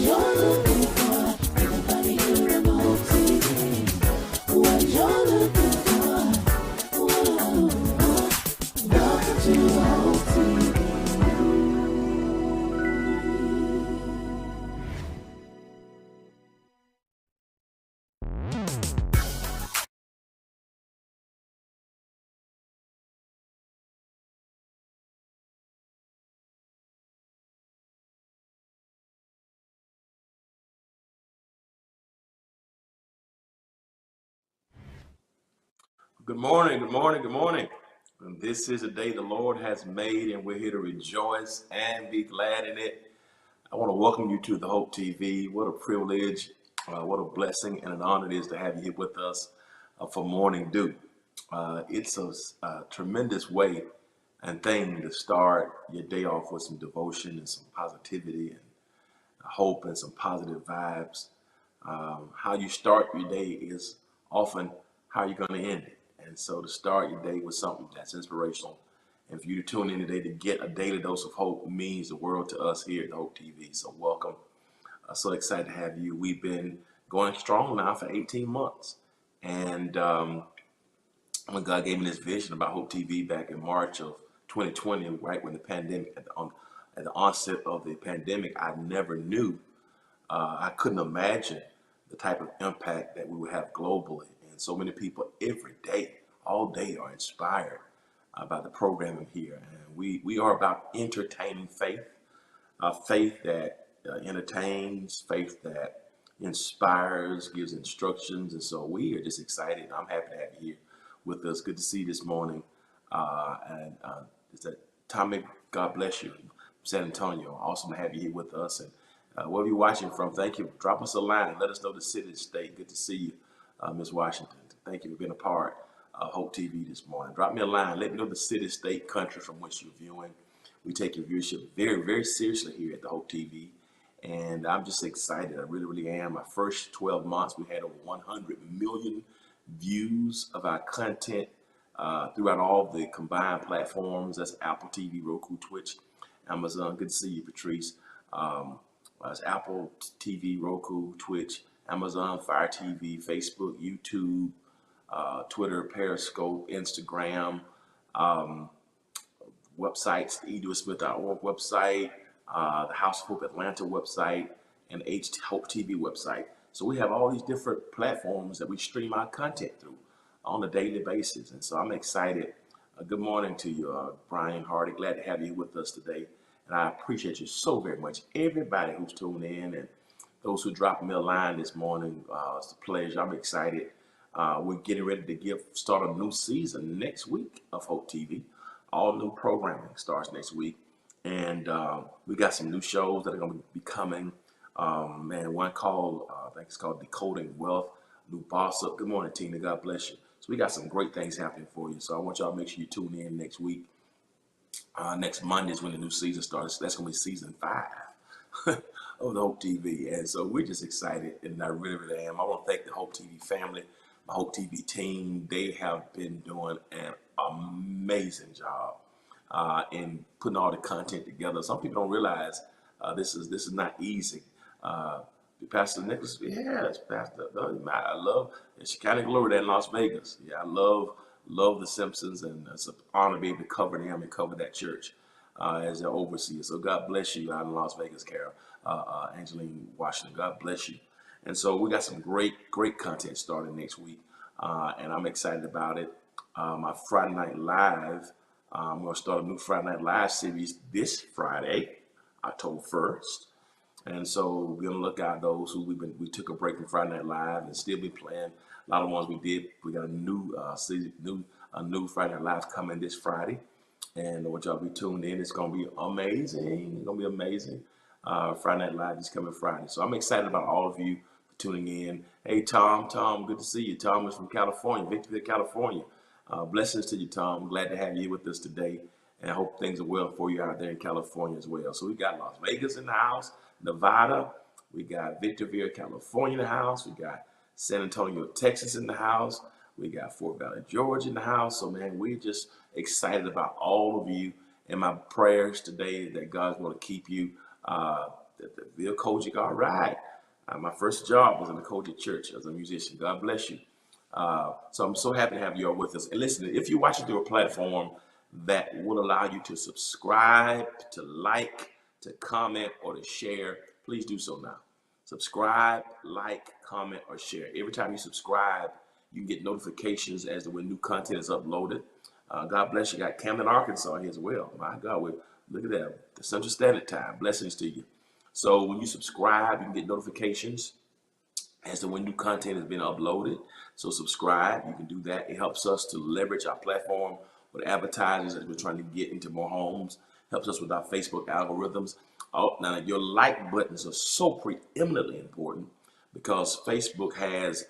you're looking for, everybody here on Hope TV. What you're looking for, whoa, welcome to Hope TV. Good morning, good morning, good morning. And this is a day the Lord has made, and we're here to rejoice and be glad in it. I want to welcome you to the Hope TV. What a privilege, what a blessing, and an honor it is to have you here with us for Morning Dew. It's a tremendous way and thing to start your day off with some devotion and some positivity and hope and some positive vibes. How you start your day is often how you're going to end it. And so to start your day with something that's inspirational and for you to tune in today to get a daily dose of hope means the world to us here at Hope TV. So welcome. So excited to have you. We've been going strong now for 18 months. And when God gave me this vision about Hope TV back in March of 2020, right when the pandemic, at the onset of the pandemic, I never knew, I couldn't imagine the type of impact that we would have globally. And so many people every day, all day, are inspired by the programming here. And we are about entertaining faith, faith that entertains, faith that inspires, gives instructions. And so we are just excited. I'm happy to have you here with us. Good to see you this morning. And it's that Tommy, God bless you, San Antonio. Awesome to have you here with us. And wherever you're watching from, thank you. Drop us a line. Let us know the city and state. Good to see you, Ms. Washington. Thank you for being a part of Hope TV this morning. Drop me a line. Let me know the city, state, country from which you're viewing. We take your viewership very, very seriously here at the Hope TV. And I'm just excited. I really, really am. My first 12 months, we had over 100 million views of our content throughout all the combined platforms. That's Apple TV, Roku, Twitch, Amazon. Good to see you, Patrice. It's Apple TV, Roku, Twitch, Amazon, Fire TV, Facebook, YouTube, Twitter, Periscope, Instagram, websites, the Dewey Smith.org website, the House of Hope Atlanta website, and Hope TV website. So we have all these different platforms that we stream our content through on a daily basis. And so I'm excited. Good morning to you, Brian Hardy. Glad to have you with us today. And I appreciate you so very much. Everybody who's tuned in and those who dropped me a line this morning, it's a pleasure. I'm excited. We're getting ready to start a new season next week of Hope TV. All new programming starts next week. And we got some new shows that are going to be coming. One called, I think it's called Decoding Wealth, New Boss Up. Good morning, Tina. God bless you. So we got some great things happening for you. So I want y'all to make sure you tune in next week. Next Monday is when the new season starts. That's going to be season 5 of the Hope TV. And so we're just excited, and I really, really am. I want to thank the Hope TV family, my Hope TV team. They have been doing an amazing job in putting all the content together. Some people don't realize this is not easy. Pastor Nicholas, yes, Pastor. I love Shekinah Glory there in Las Vegas. Yeah, I love the Simpsons, and it's an honor to be able to cover them and cover that church as their overseer. So God bless you out in Las Vegas, Carol, Angeline Washington. God bless you. And so we got some great content starting next week, and I'm excited about it. My Friday Night Live, I'm going to start a new Friday Night Live series this Friday, October 1st. And so we're gonna look at those who we took a break from Friday Night Live and still be playing a lot of ones we did. We got a new season, a new Friday Night Live coming this Friday, and I want y'all to be tuned in. It's gonna be amazing. It's gonna be amazing. Friday Night Live is coming Friday, so I'm excited about all of you tuning in. Hey Tom, good to see you. Tom is from California, Victorville, California. Blessings to you, Tom. Glad to have you with us today, and I hope things are well for you out there in California as well. So we got Las Vegas in the house, Nevada, we got Victorville, California in the house, we got San Antonio, Texas in the house, we got Fort Valley, Georgia in the house. So man, we're just excited about all of you, and my prayers today that God's going to keep you the Kojic, all right. My first job was in the Kojic church as a musician. God bless you. So I'm so happy to have you all with us. And listen, if you're watching through a platform that will allow you to subscribe, to like, to comment, or to share, please do so now. Subscribe, like, comment, or share. Every time you subscribe, you can get notifications as to when new content is uploaded. God bless you. Got Camden, Arkansas here as well. My God, look at that. The Central Standard Time. Blessings to you. So when you subscribe, you can get notifications as to when new content has been uploaded. So subscribe, you can do that. It helps us to leverage our platform with advertisers as we're trying to get into more homes. Helps us with our Facebook algorithms. Oh, now your like buttons are so preeminently important because Facebook has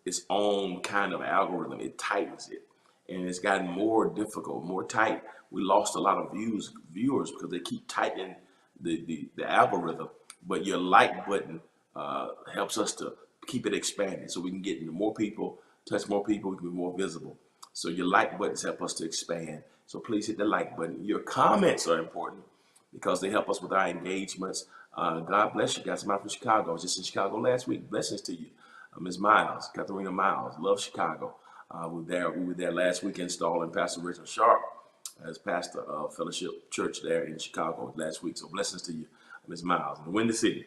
its own kind of algorithm. It tightens it, and it's gotten more difficult, more tight. We lost a lot of viewers because they keep tightening the algorithm. But your like button helps us to keep it expanded so we can get into more people, touch more people, we can be more visible. So your like buttons help us to expand. So please hit the like button. Your comments are important because they help us with our engagements. God bless you. Got somebody from Chicago. I was just in Chicago last week. Blessings to you. Ms. Miles, Katharina Miles, love Chicago. We were there last week installing Pastor Richard Sharp as pastor of Fellowship Church there in Chicago last week. So blessings to you, Ms. Miles, in the Windy City.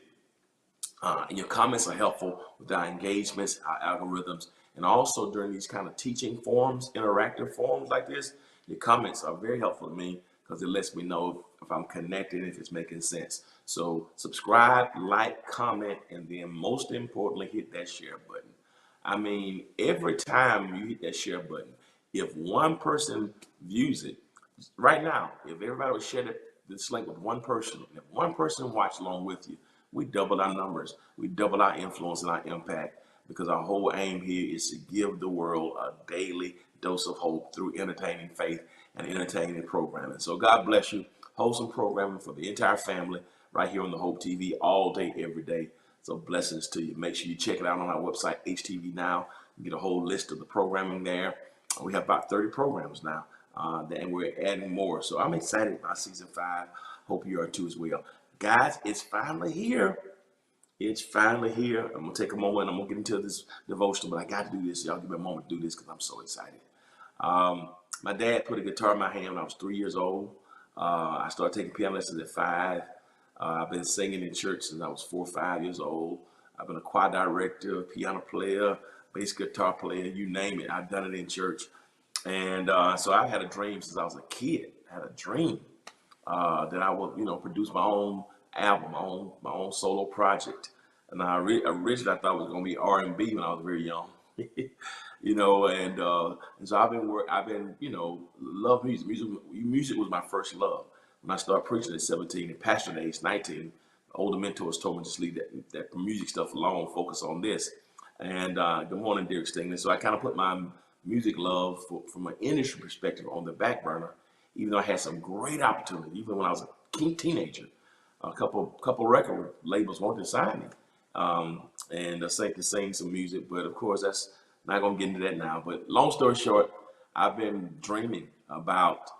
And your comments are helpful with our engagements, our algorithms, and also during these kind of teaching forums, interactive forums like this, your comments are very helpful to me because it lets me know if I'm connected, if it's making sense. So subscribe, like, comment, and then most importantly, hit that share button. I mean, every time you hit that share button, if one person views it, right now, if everybody would share this link with one person, and if one person watch along with you, we double our numbers, we double our influence and our impact because our whole aim here is to give the world a daily dose of hope through entertaining faith and entertaining programming. So God bless you. Wholesome programming for the entire family right here on the Hope TV all day, every day. So blessings to you. Make sure you check it out on our website, HTV Now. You get a whole list of the programming there. We have about 30 programs now, and we're adding more. So I'm excited about season 5. Hope you are too as well. Guys, it's finally here. It's finally here. I'm going to take a moment. I'm going to get into this devotional, but I got to do this. Y'all give me a moment to do this because I'm so excited. My dad put a guitar in my hand when I was 3 years old. I started taking piano lessons at 5. I've been singing in church since I was 4 or 5 years old. I've been a choir director, piano player, bass guitar player, you name it. I've done it in church. And so I've had a dream since I was a kid. I had a dream that I would, produce my own album, my own solo project. And originally I thought it was going to be R&B when I was very young, and so love music. Music was my first love. When I started preaching at 17 and pastoring at age 19, older mentors told me just leave that music stuff alone, focus on this. And good morning, Derek Stingley. So I kind of put my music love from an industry perspective on the back burner, even though I had some great opportunity, even when I was a teenager. A couple record labels wanted to sign me and to sing some music, but of course that's not going to get into that now. But long story short, I've been dreaming about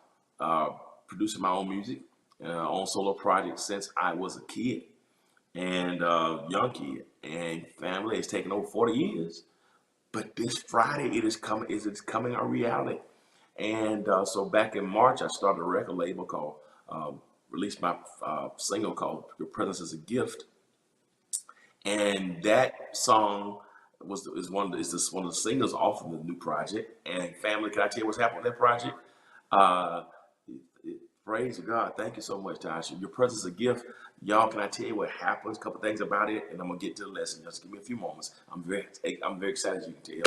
producing my own music, on solo projects since I was a kid and young kid, and family has taken over 40 years. But this Friday, it's coming a reality. And so back in March, I started a record label called, released my single called Your Presence is a Gift. And that song is one of the singles off of the new project. And family, can I tell you what's happened with that project? Uh, Praise God. Thank you so much, Tasha. Your presence is a gift. Y'all, can I tell you what happens? A couple things about it, and I'm going to get to the lesson. Just give me a few moments. I'm very excited, as you can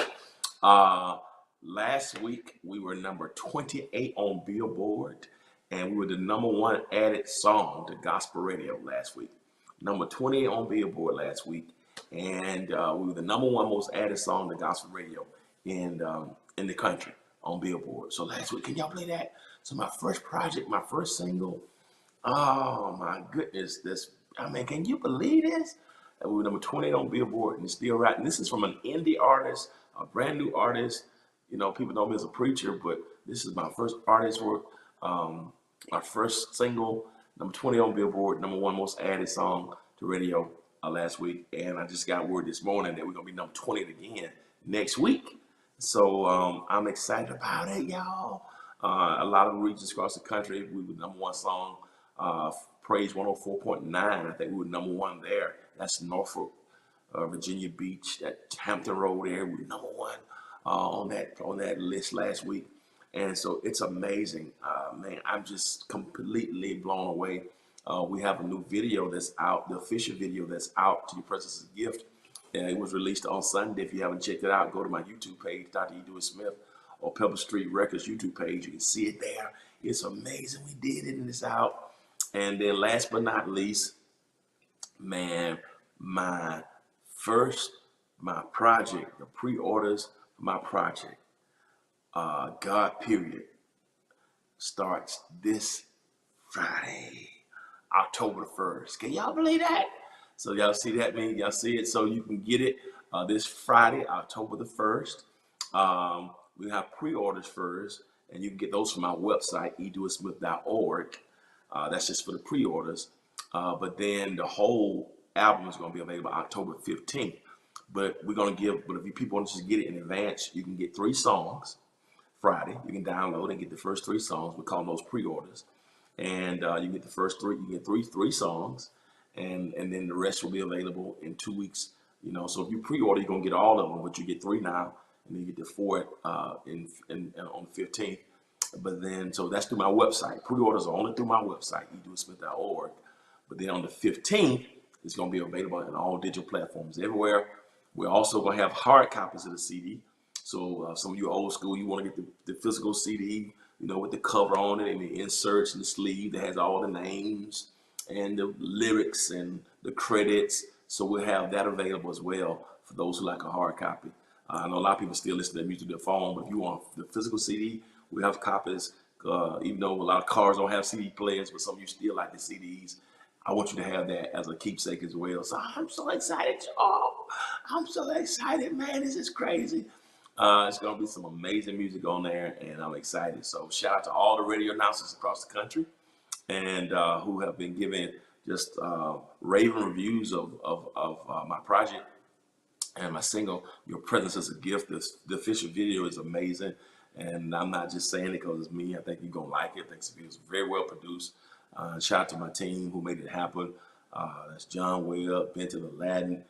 tell. Last week, we were number 28 on Billboard, and we were the number 1 added song to gospel radio last week. Number 28 on Billboard last week, and we were the number 1 most added song to gospel radio in the country on Billboard. So last week, can y'all play that? So my first project, my first single, oh my goodness, can you believe this? And we were number 28 on Billboard and it's still right. And this is from an indie artist, a brand new artist. People know me as a preacher, but this is my first artist work, my first single, number 20 on Billboard, number 1 most added song to radio last week, and I just got word this morning that we're gonna be number 20 again next week. So I'm excited about it, y'all. A lot of regions across the country, we were number one song. Praise 104.9, I think we were number one there. That's Norfolk, Virginia Beach, that Hampton Road area. We were number one on that list last week, and so it's amazing, man. I'm just completely blown away. We have a new video that's out, the official video that's out to your presence as a gift. It was released on Sunday. If you haven't checked it out, go to my YouTube page, Dr. E. Dewey Smith, or Pebble Street Records YouTube page. You can see it there. It's amazing. We did it, and it's out. And then last but not least, man, my project, the pre-orders for my project, God Period, starts this Friday, October 1st. Can y'all believe that? So y'all see that, man? Y'all see it? So you can get it this Friday, October the 1st. We have pre-orders first, and you can get those from my website, edeweysmith.org. That's just for the pre-orders. But then the whole album is going to be available October 15th. But we're going to give, but if you people want to just get it in advance, you can get 3 songs Friday. You can download and get the first 3 songs. We call those pre-orders. And you get the first 3, you get three songs. And then the rest will be available in 2 weeks. You know, so if you pre-order, you're going to get all of them, but you get 3 now, and then you get the 4 on the 15th. But then, so that's through my website. Pre-orders are only through my website, edeweysmith.org. But then on the 15th, it's going to be available in all digital platforms everywhere. We're also going to have hard copies of the CD. So some of you old school, you want to get the physical CD, you know, with the cover on it and the inserts and the sleeve that has all the names and the lyrics and the credits. So we'll have that available as well for those who like a hard copy. I know a lot of people still listen to music to their phone, but if you want the physical CD, we have copies. Even though a lot of cars don't have CD players, but some of you still like the CDs. I want you to have that as a keepsake as well. So I'm so excited, y'all. I'm so excited, man. This is crazy. It's going to be some amazing music on there, and I'm excited. So shout out to all the radio announcers across the country and who have been giving just raving reviews of my project and my single, Your Presence is a Gift. The official video is amazing. And I'm not just saying it because it's me. I think you're going to like it. I think the video is very well produced. Shout out to my team who made it happen. That's John Webb, Benton Aladdin,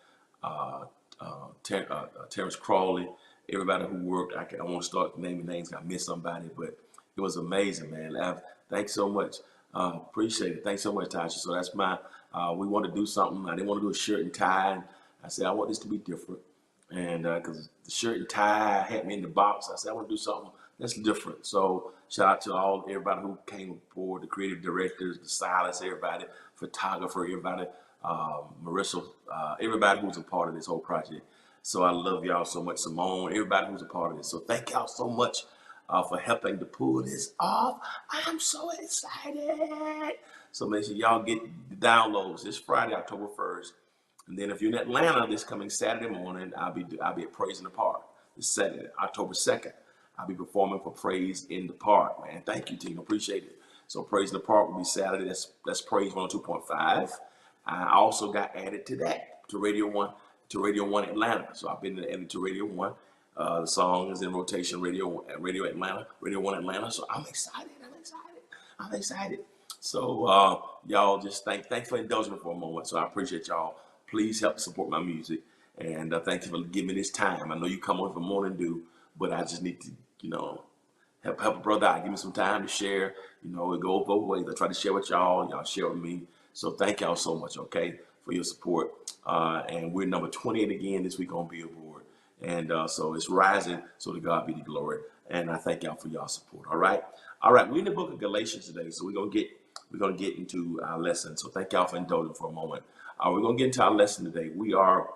Terrence Crawley, everybody who worked. I want to start naming names. I missed somebody, but it was amazing, man. Thanks so much. Appreciate it. Thanks so much, Tasha. So that's we want to do something. I didn't want to do a shirt and tie. And I said, I want this to be different. And because the shirt and tie had me in the box, I said, I want to do something that's different. So shout out to everybody who came aboard, the creative directors, the stylists, everybody, photographer, everybody, Marissa, everybody who's a part of this whole project. So I love y'all so much, Simone, everybody who's a part of this. So thank y'all so much for helping to pull this off. I'm so excited. So make sure y'all get the downloads this Friday, October 1st. And then if you're in Atlanta this coming Saturday morning, I'll be at Praise in the Park this Saturday, October 2nd. I'll be performing for Praise in the Park, man. Thank you, team. Appreciate it. So Praise in the Park will be Saturday. That's Praise 102.5. I also got added to that, to Radio 1 Atlanta. So I've been added to Radio 1. The song is in rotation, Radio Atlanta, Radio 1 Atlanta. So I'm excited. I'm excited. So y'all just thanks for indulging me for a moment. So I appreciate y'all. Please help support my music. And thank you for giving me this time. I know you come on for morning dew, but I just need to, help a brother out. Give me some time to share. It goes both ways. I try to share with y'all. Y'all share with me. So thank y'all so much, okay, for your support. And we're number 28 again this week on Billboard. And so it's rising, so to God be the glory. And I thank y'all for y'all support. All right. We're in the book of Galatians today, so we're gonna get into our lesson. So thank y'all for indulging for a moment. We're gonna get into our lesson today. We are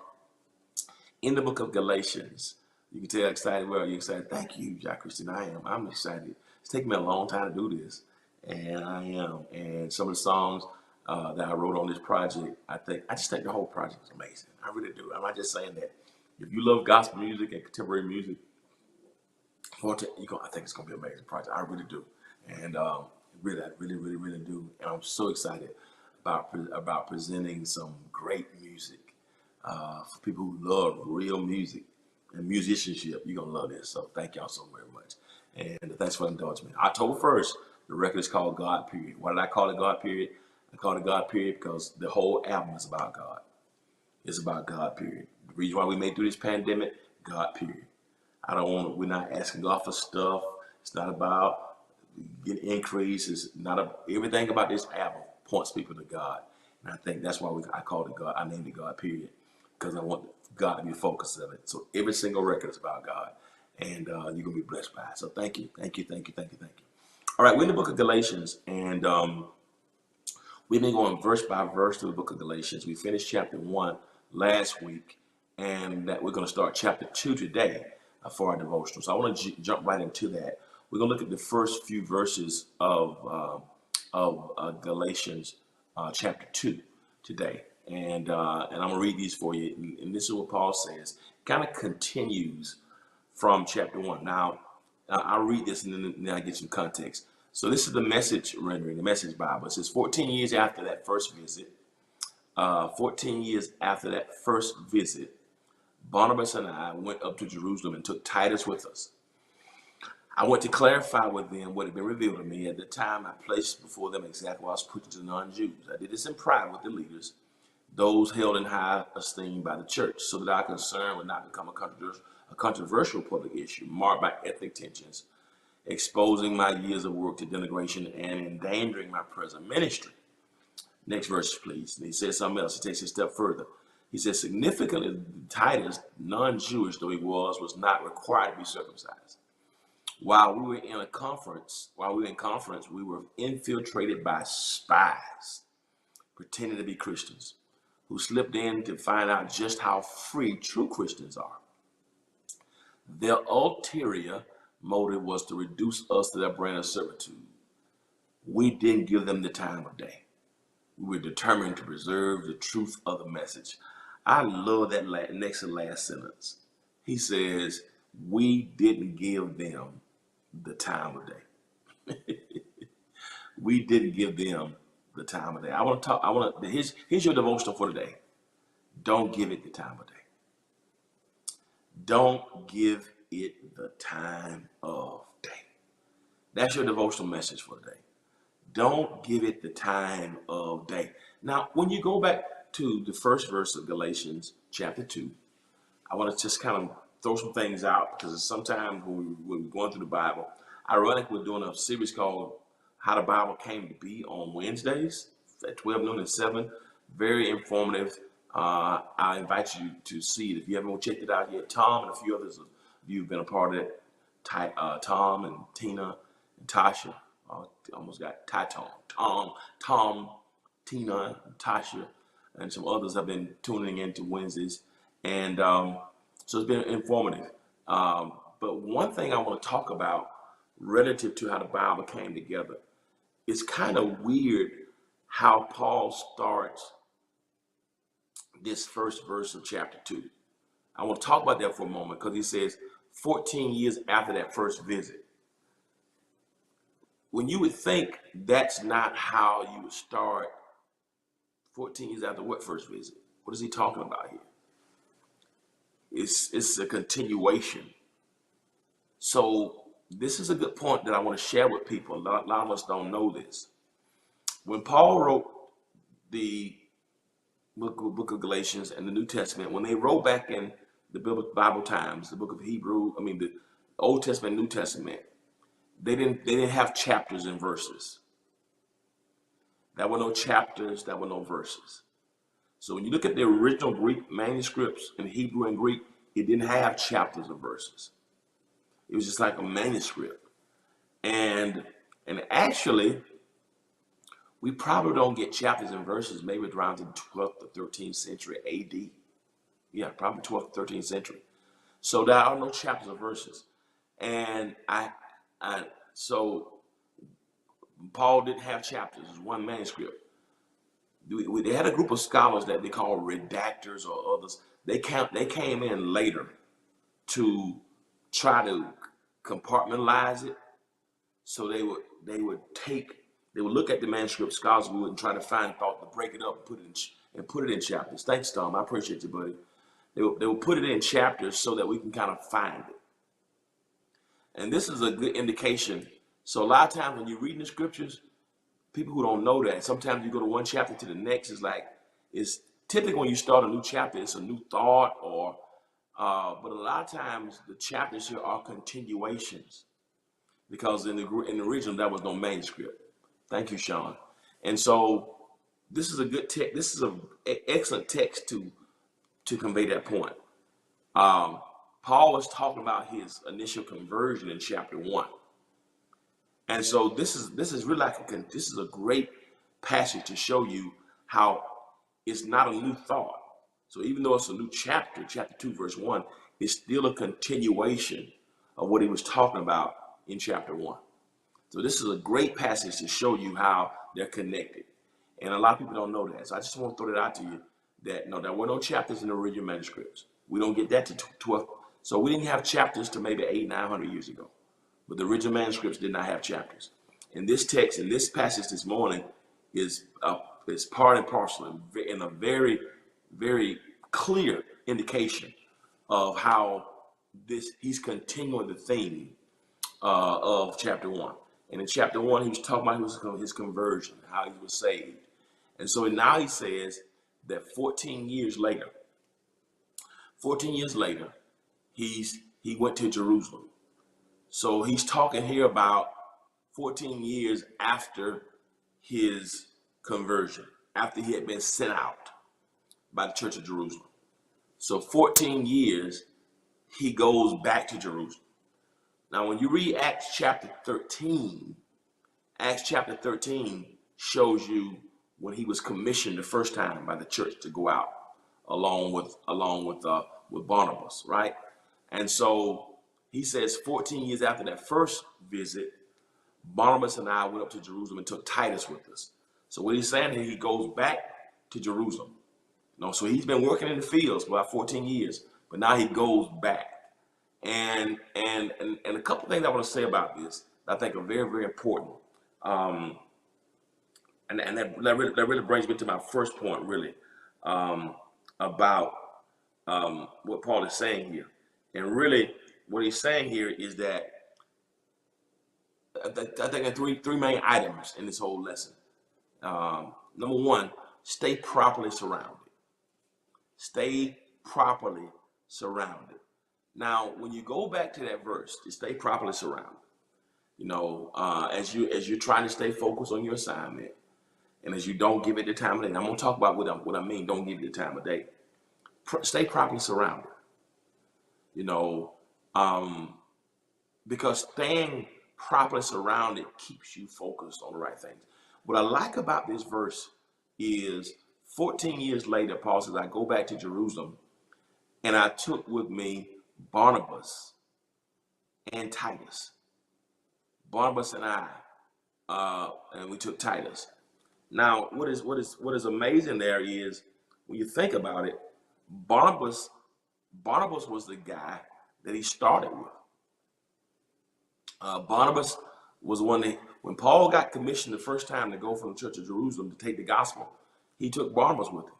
in the book of Galatians. You can tell how excited we are. You're excited. Thank you, Jack Christian. I am. I'm excited. It's taken me a long time to do this, and I am. And some of the songs that I wrote on this project, I just think the whole project is amazing. I really do. I'm not just saying that. If you love gospel music and contemporary music, I think it's gonna be an amazing project. I really do, and I really do. And I'm so excited about presenting some great music for people who love real music and musicianship. You're gonna love this. So thank y'all so very much, and thanks for indulging me. October 1st, the record is called God Period. Why did I call it God Period? I call it God Period because the whole album is about God. It's about God Period. The reason why we made through this pandemic, God Period. We're not asking God for stuff. It's not about getting increase. It's not everything about this album points people to God. And I think that's why I called it God. I named it God Period because I want God to be the focus of it. So every single record is about God. And you're going to be blessed by it. So thank you, thank you, thank you, thank you, thank you. All right, we're in the book of Galatians. And we've been going verse by verse through the book of Galatians. We finished chapter 1 last week. And that we're going to start chapter 2 today for our devotional. So I want to jump right into that. We're going to look at the first few verses of Galatians chapter 2 today. And I'm going to read these for you. And this is what Paul says. It kind of continues from chapter 1. Now, I'll read this and then I get some context. So this is the Message rendering, the Message Bible. It says 14 years after that first visit, 14 years after that first visit, Barnabas and I went up to Jerusalem and took Titus with us. I went to clarify with them what had been revealed to me. At the time, I placed before them exactly what I was preaching to the non-Jews. I did this in private with the leaders, those held in high esteem by the church, so that our concern would not become a controversial public issue marked by ethnic tensions, exposing my years of work to denigration and endangering my present ministry. Next verse, please. And he says something else. He takes it a step further. He says, significantly, Titus, non-Jewish though he was not required to be circumcised. While we were in conference, we were infiltrated by spies pretending to be Christians who slipped in to find out just how free true Christians are. Their ulterior motive was to reduce us to that brand of servitude. We didn't give them the time of day. We were determined to preserve the truth of the message. I love that next to last sentence. He says, we didn't give them the time of day. We didn't give them the time of day. Here's your devotional for today. Don't give it the time of day. Don't give it the time of day. That's your devotional message for today. Don't give it the time of day. Now, when you go back to the first verse of Galatians chapter 2, I want to just kind of throw some things out because sometimes when we're going through the Bible, ironically, we're doing a series called How the Bible Came to Be on Wednesdays at 12 noon and 7. Very informative. I invite you to see it. If you haven't checked it out yet, Tom and a few others of you have been a part of it. Tom and Tina and Tasha. Almost got Tom, Tina, and Tasha, and some others have been tuning into Wednesdays. And so it's been informative. But one thing I want to talk about relative to how the Bible came together, it's kind of weird how Paul starts this first verse of chapter 2. I want to talk about that for a moment because he says 14 years after that first visit. When you would think that's not how you would start 14 years after what first visit? What is he talking about here? It's a continuation. So this is a good point that I want to share with people. A lot of us don't know this. When Paul wrote the book of Galatians and the New Testament, when they wrote back in the Bible times, the book of the Old Testament, New Testament, they didn't have chapters and verses. There were no chapters, there were no verses. So when you look at the original Greek manuscripts in Hebrew and Greek, it didn't have chapters or verses. It was just like a manuscript. And actually, we probably don't get chapters and verses maybe around the 12th or 13th century AD. Yeah, probably 12th or 13th century. So there are no chapters or verses. And so Paul didn't have chapters. It was one manuscript. They had a group of scholars that they call redactors or others. They came in later to try to compartmentalize it. So they would take They would look at the manuscript, scholars would, and try to find thought to break it up and put it in chapters. Thanks, Tom. I appreciate you, buddy. They will put it in chapters so that we can kind of find it. And this is a good indication. So a lot of times when you're reading the scriptures, people who don't know that, sometimes you go to one chapter to the next. It's typically when you start a new chapter, it's a new thought, but a lot of times the chapters here are continuations, because in the original there was no manuscript. Thank you, Sean. And so this is a good text. This is an excellent text to convey that point. Paul was talking about his initial conversion in chapter 1. And so this is really this is a great passage to show you how it's not a new thought. So even though it's a new chapter 2, verse 1, it's still a continuation of what he was talking about in chapter 1. So this is a great passage to show you how they're connected. And a lot of people don't know that. So I just want to throw that out to you, that no, there were no chapters in the original manuscripts. We don't get that to 12. So we didn't have chapters to maybe 800-900 years ago. But the original manuscripts did not have chapters. And this text, in this passage this morning, is part and parcel in a very, very clear indication of how he's continuing the theme of chapter 1. And in chapter 1, he was talking about his conversion, how he was saved. And so now he says that 14 years later, he went to Jerusalem. So he's talking here about 14 years after his conversion, after he had been sent out by the church of Jerusalem. So 14 years, he goes back to Jerusalem. Now, when you read Acts chapter 13 shows you when he was commissioned the first time by the church to go out along with Barnabas, right? And so he says 14 years after that first visit, Barnabas and I went up to Jerusalem and took Titus with us. So what he's saying is he goes back to Jerusalem. So he's been working in the fields for about 14 years, but now he goes back. And a couple things I want to say about this that I think are very, very important. And that really brings me to my first point, really, about what Paul is saying here. And really, what he's saying here is that I think there are three main items in this whole lesson. Number one, stay properly surrounded. Stay properly surrounded. Now, when you go back to that verse, to stay properly surrounded, as you're trying to stay focused on your assignment, and as you don't give it the time of day, and I'm going to talk about what I mean, don't give it the time of day. Stay properly surrounded. Because staying properly surrounded keeps you focused on the right things. What I like about this verse is 14 years later, Paul says, I go back to Jerusalem and I took with me Barnabas and Titus. Barnabas and I, and we took Titus. Now, what is amazing there is when you think about it, Barnabas was the guy that he started with. Barnabas was when Paul got commissioned the first time to go from the church of Jerusalem to take the gospel, he took Barnabas with him.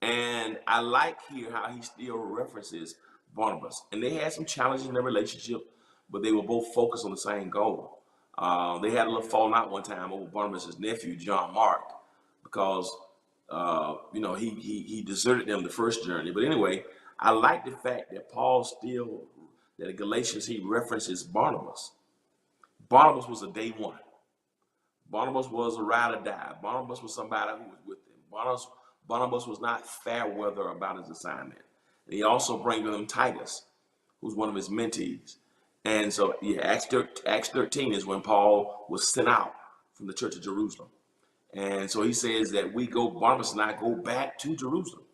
And I like here how he still references Barnabas. And they had some challenges in their relationship, but they were both focused on the same goal. They had a little falling out one time over Barnabas' nephew, John Mark, because he deserted them the first journey. But anyway, I like the fact that that in Galatians, he references Barnabas. Barnabas was a day one. Barnabas was a ride or die. Barnabas was somebody who was with him. Barnabas was not fair weather about his assignment. And he also brings with him Titus, who's one of his mentees. And so, Acts 13 is when Paul was sent out from the church of Jerusalem. And so he says that Barnabas and I go back to Jerusalem.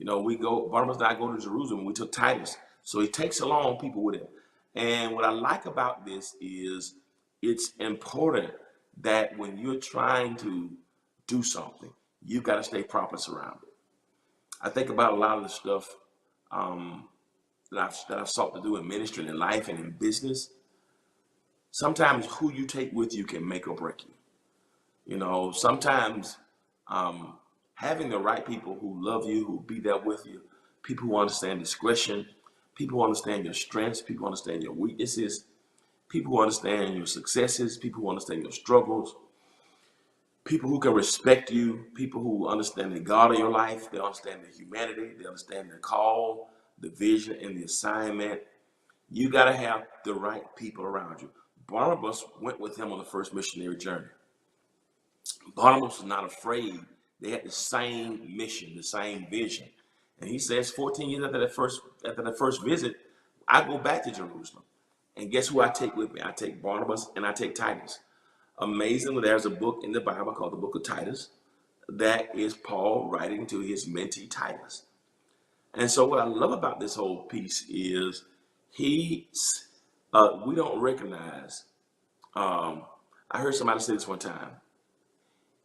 Barnabas and I go to Jerusalem and we took Titus. So he takes along people with him. And what I like about this is it's important that when you're trying to do something, you've got to stay properly surrounded. I think about a lot of the stuff that I've sought to do in ministry and in life and in business. Sometimes who you take with you can make or break you. Sometimes having the right people who love you, who be there with you, people who understand discretion, people who understand your strengths, people who understand your weaknesses, people who understand your successes, people who understand your struggles, people who can respect you, people who understand the God of your life, they understand the humanity, they understand the call, the vision, and the assignment. You got to have the right people around you. Barnabas went with him on the first missionary journey. Barnabas was not afraid. They had the same mission, the same vision. And he says 14 years after the first visit, I go back to Jerusalem. And guess who I take with me? I take Barnabas and I take Titus. Amazingly, there's a book in the Bible called the Book of Titus that is Paul writing to his mentee Titus. And so what I love about this whole piece is we don't recognize, I heard somebody say this one time,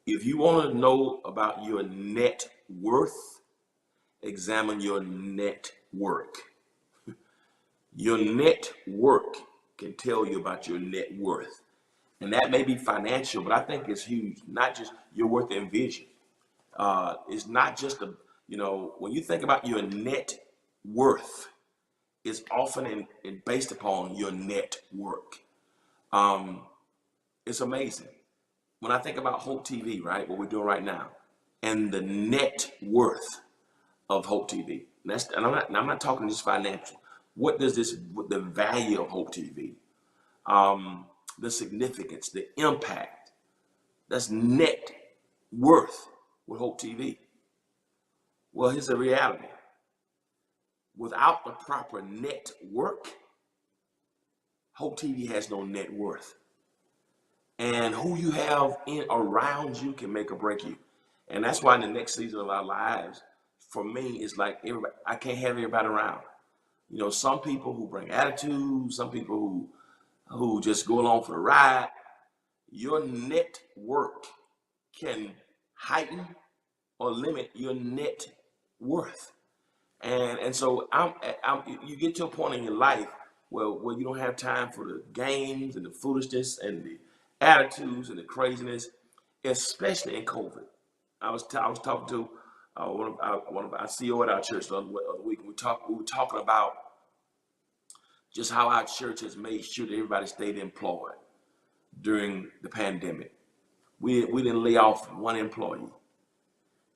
if you want to know about your net worth, examine your network. Your network can tell you about your net worth. And that may be financial, but I think it's huge. Not just your worth and vision. It's not just when you think about your net worth, it's often based upon your network. It's amazing. When I think about Hope TV, right, what we're doing right now, and the net worth of Hope TV, and I'm not talking just financial. What the value of Hope TV, the significance, the impact, that's net worth with Hope TV. Well, here's the reality. Without the proper network, Hope TV has no net worth. And who you have in around you can make or break you. And that's why in the next season of our lives, for me, it's like I can't have everybody around. Some people who bring attitude, some people who just go along for the ride. Your network can heighten or limit your net worth. And so you get to a point in your life where you don't have time for the games and the foolishness and the attitudes and the craziness, especially in COVID. I was talking to one of our CEO at our church the other week. We were talking about just how our church has made sure that everybody stayed employed during the pandemic. We didn't lay off one employee.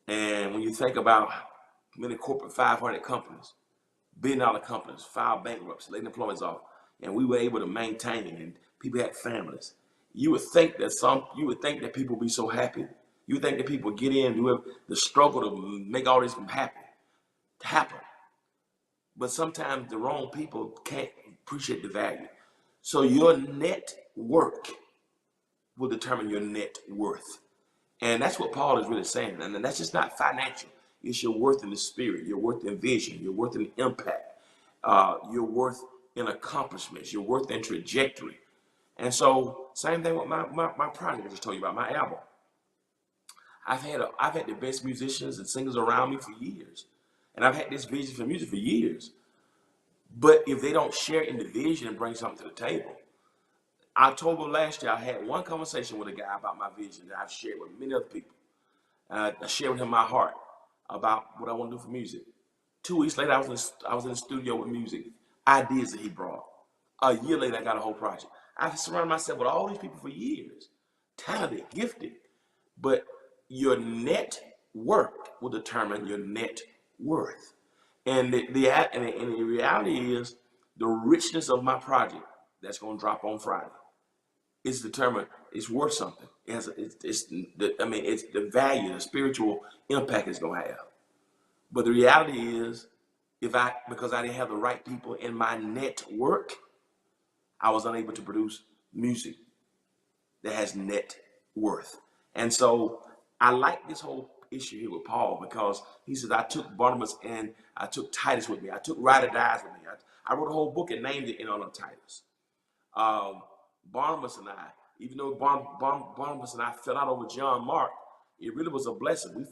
And when you think about many corporate 500 companies, billion-dollar companies, filed bankruptcy, laid employees off, and we were able to maintain, and people had families. You would think that people would be so happy. You would think that people would get in and do the struggle to make all this happen. But sometimes the wrong people can't appreciate the value. So your network will determine your net worth. And that's what Paul is really saying. And that's just not financial. It's your worth in the spirit, your worth in vision, your worth in impact, your worth in accomplishments, your worth in trajectory. And so, same thing with my project I just told you about, my album. I've had the best musicians and singers around me for years. And I've had this vision for music for years. But if they don't share in the vision and bring something to the table, October last year, I had one conversation with a guy about my vision that I've shared with many other people. I shared with him my heart about what I want to do for music. 2 weeks later, I was in the studio with music, ideas that he brought. A year later, I got a whole project. I've surrounded myself with all these people for years, talented, gifted. But your net work will determine your net worth. And the reality is the richness of my project that's going to drop on Friday. It's determined. It's worth something. It's the value, the spiritual impact it's going to have. But the reality is, because I didn't have the right people in my network, I was unable to produce music that has net worth. And so I like this whole issue here with Paul because he says, I took Barnabas and I took Titus with me. I took Ride or Dies with me. I wrote a whole book and named it in honor of Titus. Barnabas and I, even though Barnabas and I fell out over John Mark, it really was a blessing.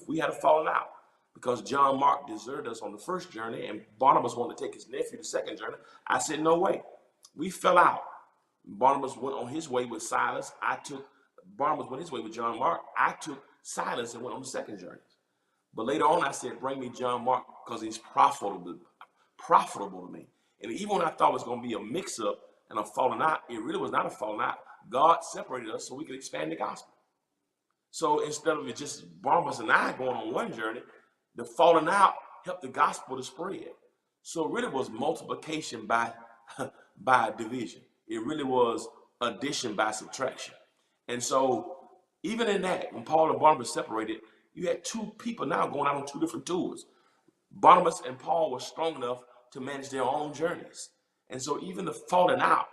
We had a falling out because John Mark deserted us on the first journey and Barnabas wanted to take his nephew the second journey. I said, no way. We fell out. Barnabas went on his way with Silas. I took Barnabas went his way with John Mark, I took Silas and went on the second journey. But later on, I said, bring me John Mark because he's profitable to me. And even when I thought it was going to be a mix-up and a falling out, it really was not a falling out. God separated us so we could expand the gospel. So instead of it just Barnabas and I going on one journey, the falling out helped the gospel to spread. So it really was multiplication by, by division. It really was addition by subtraction. And so even in that, when Paul and Barnabas separated, you had two people now going out on two different tours. Barnabas and Paul were strong enough to manage their own journeys. And so even the falling out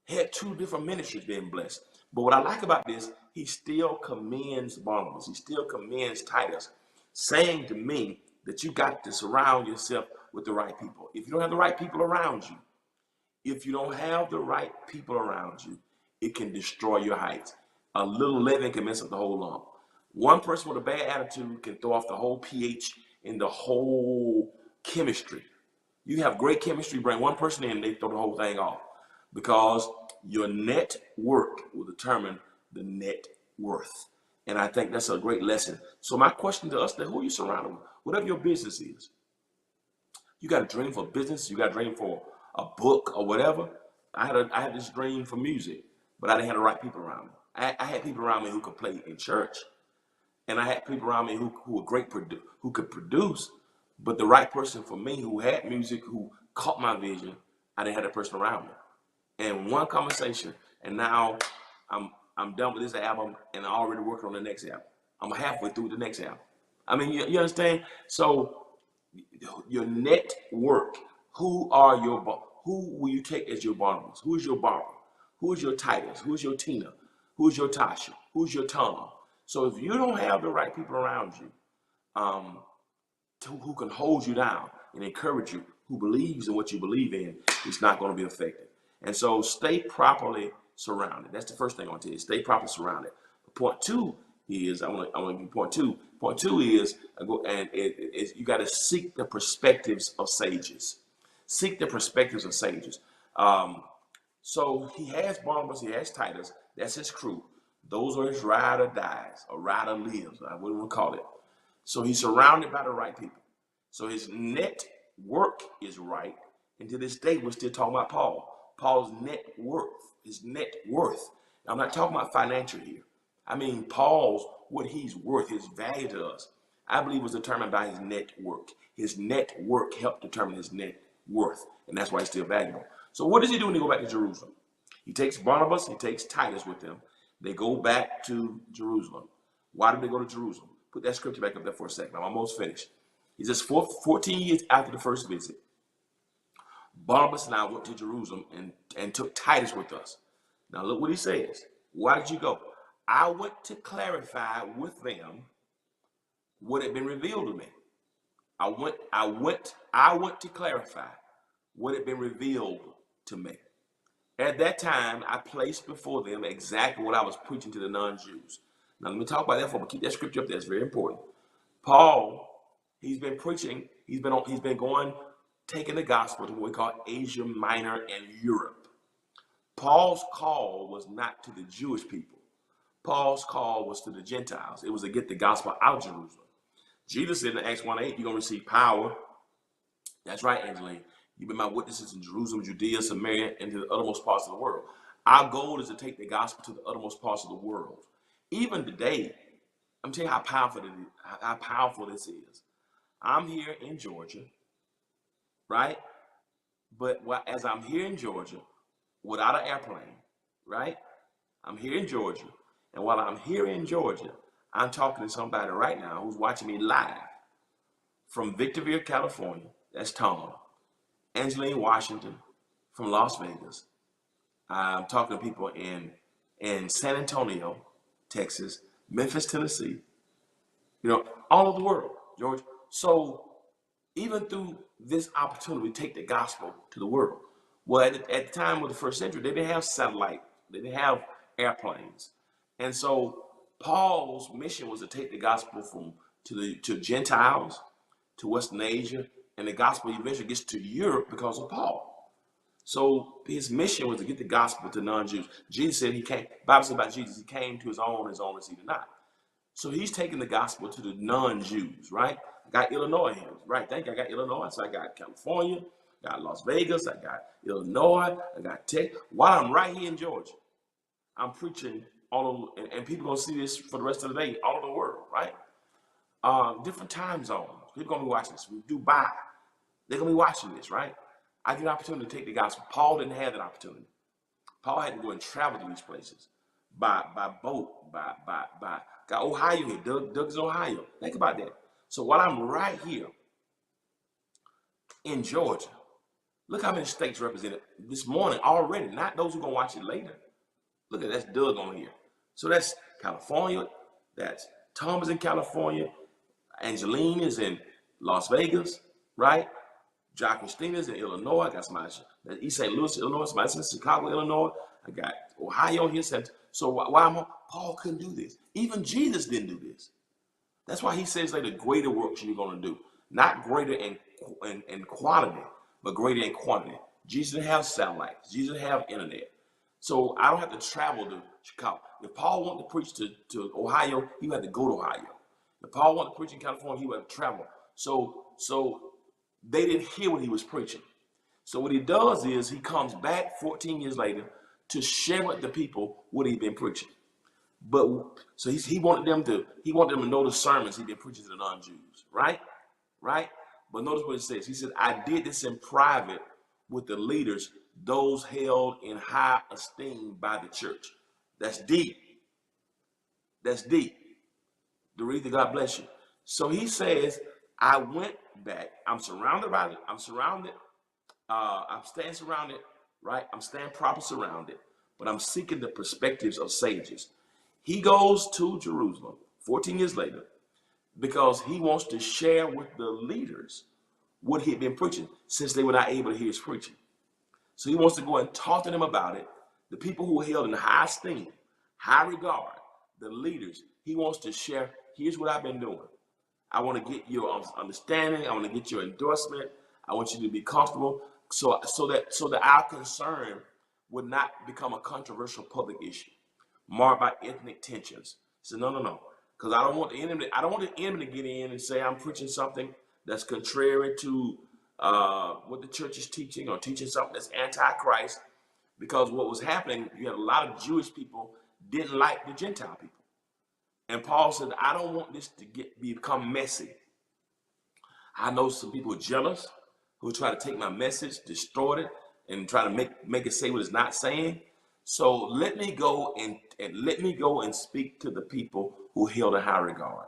had two different ministries being blessed. But what I like about this, he still commends Barnabas. He still commends Titus, saying to me that you got to surround yourself with the right people. If you don't have the right people around you, it can destroy your heights. A little leaven can mess up the whole lump. One person with a bad attitude can throw off the whole pH and the whole chemistry. You have great chemistry, bring one person in, they throw the whole thing off. Because your net work will determine the net worth. And I think that's a great lesson. So my question to us, that who are you surrounded with? Whatever your business is. You got a dream for business, you got a dream for a book or whatever. I had this dream for music, but I didn't have the right people around me. I had people around me who could play in church. And I had people around me who were great, who could produce, but the right person for me who had music, who caught my vision, I didn't have that person around me. And one conversation, and now I'm done with this album, and I'm already working on the next album. I'm halfway through the next album. I mean, you understand? So your network, who will you take as your Barnabas? Who is your Barbara? Who is your Titus? Who is your Tina? Who is your Tasha? Who's your Tom? So if you don't have the right people around you, who can hold you down and encourage you, who believes in what you believe in, it's not going to be effective. And so stay properly surrounded. That's the first thing I want to tell you. Stay properly surrounded. Point two is, I want to give point two. Point two is, you got to seek the perspectives of sages. Seek the perspectives of sages. So he has Barnabas, he has Titus. That's his crew. Those are his ride or dies, or ride or lives, I wouldn't want to call it. So he's surrounded by the right people. So his network is right. And to this day, we're still talking about Paul. Paul's net worth, his net worth. Now, I'm not talking about financial here. I mean, Paul's, what he's worth, his value to us, I believe was determined by his network. His network helped determine his net worth. And that's why he's still valuable. So what does he do when he go back to Jerusalem? He takes Barnabas, he takes Titus with him. They go back to Jerusalem. Why did they go to Jerusalem? Put that scripture back up there for a second. I'm almost finished. He says 14 years after the first visit, Barnabas and I went to Jerusalem and took Titus with us. Now look what he says. Why did you go? I went to clarify with them what had been revealed to me. I went to clarify what had been revealed to me. At that time, I placed before them exactly what I was preaching to the non-Jews. Now, let me talk about that for, but keep that scripture up there. It's very important. Paul, he's been preaching. He's been going, taking the gospel to what we call Asia Minor and Europe. Paul's call was not to the Jewish people. Paul's call was to the Gentiles. It was to get the gospel out of Jerusalem. Jesus said in Acts 1:8, you're going to receive power. That's right, Angeline. You've been my witnesses in Jerusalem, Judea, Samaria, and to the uttermost parts of the world. Our goal is to take the gospel to the uttermost parts of the world. Even today, I'm telling you how powerful this is. I'm here in Georgia, right? But as I'm here in Georgia, without an airplane, right? I'm here in Georgia. And while I'm here in Georgia, I'm talking to somebody right now who's watching me live from Victorville, California. That's Tom. Angeline, Washington, from Las Vegas. I'm talking to people in San Antonio, Texas, Memphis, Tennessee, all over the world, George. So even through this opportunity, we take the gospel to the world. Well, at the time of the first century, they didn't have satellite, they didn't have airplanes. And so Paul's mission was to take the gospel to Gentiles, to Western Asia, and the gospel eventually gets to Europe because of Paul. So his mission was to get the gospel to non-Jews. Jesus said he came, Bible says about Jesus, he came to his own received it not. So he's taking the gospel to the non-Jews, right? I got Illinois here, right? Thank you. I got Illinois. So I got California, I got Las Vegas, I got Illinois, I got Texas. While I'm right here in Georgia, I'm preaching all over, and people gonna see this for the rest of the day all over the world, right? Different time zones. People gonna be watching this. We Dubai, they're gonna be watching this, right? I get an opportunity to take the gospel. Paul didn't have that opportunity. Paul had to go and travel to these places by boat, by got Ohio here. Doug's Ohio. Think about that. So while I'm right here in Georgia, look how many states represented this morning already. Not those who are gonna watch it later. Look at that's Doug on here. So that's California. That's Tom is in California. Angeline is in Las Vegas, right? John Christina's in Illinois. I got somebody in East St. Louis, Illinois. Somebody in Chicago, Illinois. I got Ohio here. So why am I? Paul couldn't do this. Even Jesus didn't do this. That's why he says like the greater works you're going to do. Not greater in quantity, but greater in quantity. Jesus didn't have satellites. Jesus didn't have internet. So I don't have to travel to Chicago. If Paul wanted to preach to Ohio, he had to go to Ohio. If Paul wanted to preach in California, he would have to travel. So they didn't hear what he was preaching. So what he does is he comes back 14 years later to share with the people what he'd been preaching. But so he wanted them to know the sermons he'd been preaching to the non-Jews, right? Right? But notice what it says. He said, I did this in private with the leaders, those held in high esteem by the church. That's deep. That's deep. The reader, God bless you. So he says, I went back. I'm surrounded by it. I'm surrounded. I'm staying surrounded, right? I'm staying proper surrounded, but I'm seeking the perspectives of sages. He goes to Jerusalem 14 years later because he wants to share with the leaders what he had been preaching since they were not able to hear his preaching. So he wants to go and talk to them about it. The people who are held in high esteem, high regard, the leaders, he wants to share, here's what I've been doing. I want to get your understanding. I want to get your endorsement. I want you to be comfortable so that our concern would not become a controversial public issue marked by ethnic tensions. So no. Because I don't want the enemy to get in and say I'm preaching something that's contrary to what the church is teaching or teaching something that's anti-Christ. Because what was happening, you had a lot of Jewish people didn't like the Gentile people. And Paul said, I don't want this to become messy. I know some people are jealous who try to take my message, distort it, and try to make it say what it's not saying. So let me go and speak to the people who held in high regard.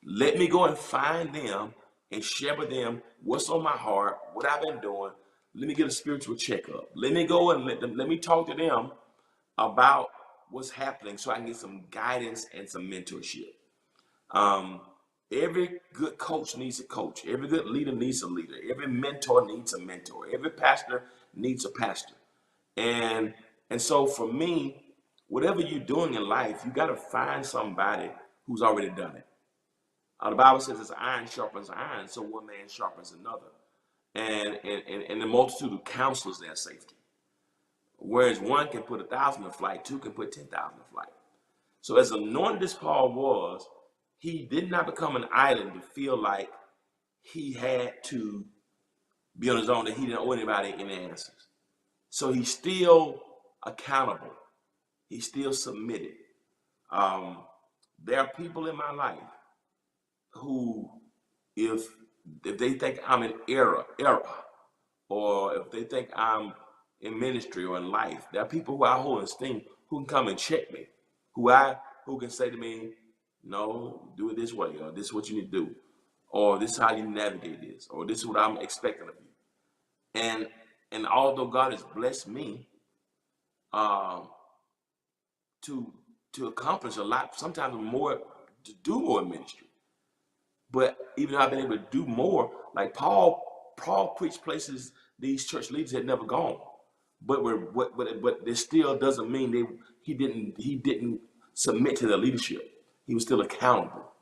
Let me go and find them and share with them what's on my heart, what I've been doing. Let me get a spiritual checkup. Let me go and let me talk to them about what's happening so I can get some guidance and some mentorship. Every good coach needs a coach. Every good leader needs a leader. Every mentor needs a mentor. Every pastor needs a pastor. And so for me, whatever you're doing in life, you got to find somebody who's already done it. The Bible says it's iron sharpens iron, so one man sharpens another. And the multitude of counselors their safety. Whereas one can put 1,000 to flight, two can put 10,000 to flight. So as anointed as Paul was, he did not become an island to feel like he had to be on his own, that he didn't owe anybody any answers. So he's still accountable. He's still submitted. There are people in my life who, if they think I'm in error, or if they think I'm in ministry or in life, there are people who I hold in esteem who can come and check me, who can say to me, no, do it this way, or this is what you need to do, or this is how you navigate this, or this is what I'm expecting of you. And although God has blessed me to accomplish a lot, sometimes more, to do more in ministry. But even though I've been able to do more, like Paul preached places these church leaders had never gone. But this still doesn't mean he didn't submit to the leadership. He was still accountable.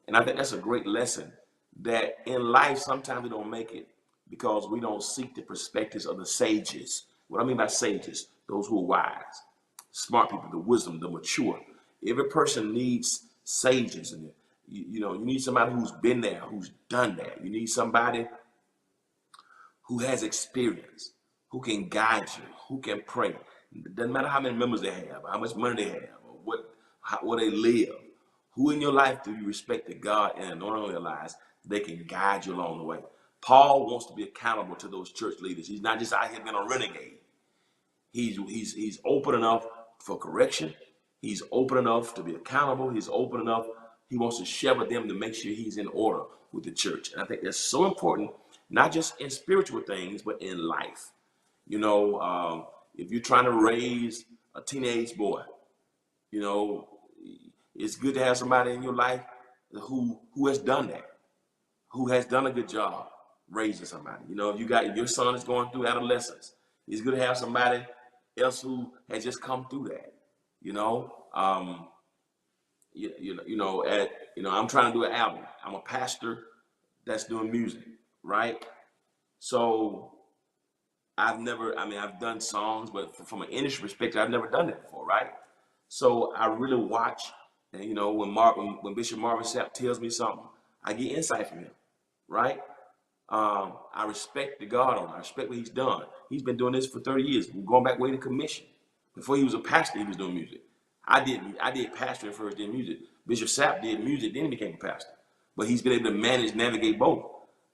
And I think that's a great lesson, that in life sometimes we don't make it because we don't seek the perspectives of the sages What I mean by sages, those who are wise, smart people, the wisdom, the mature. Every person needs sages, and you need somebody who's been there, who's done that. You need somebody who has experience, who can guide you, who can pray. It doesn't matter how many members they have, how much money they have, or where they live. Who in your life do you respect that God and anoint on their lives? They can guide you along the way. Paul wants to be accountable to those church leaders. He's not just out here being a renegade. He's open enough for correction. He's open enough to be accountable. He's open enough. He wants to share with them to make sure he's in order with the church. And I think that's so important, not just in spiritual things, but in life. If you're trying to raise a teenage boy, you know, it's good to have somebody in your life who has done that, who has done a good job raising somebody. If your son is going through adolescence, it's good to have somebody else who has just come through that. I'm trying to do an album. I'm a pastor that's doing music, right? So I've done songs, but from an industry perspective, I've never done that before, right? So I really watch, and when Bishop Marvin Sapp tells me something, I get insight from him, right? I respect the God on it. I respect what he's done. He's been doing this for 30 years, going back way to commission. Before he was a pastor, he was doing music. I did pastoring first, did music. Bishop Sapp did music, then he became a pastor. But he's been able to navigate both.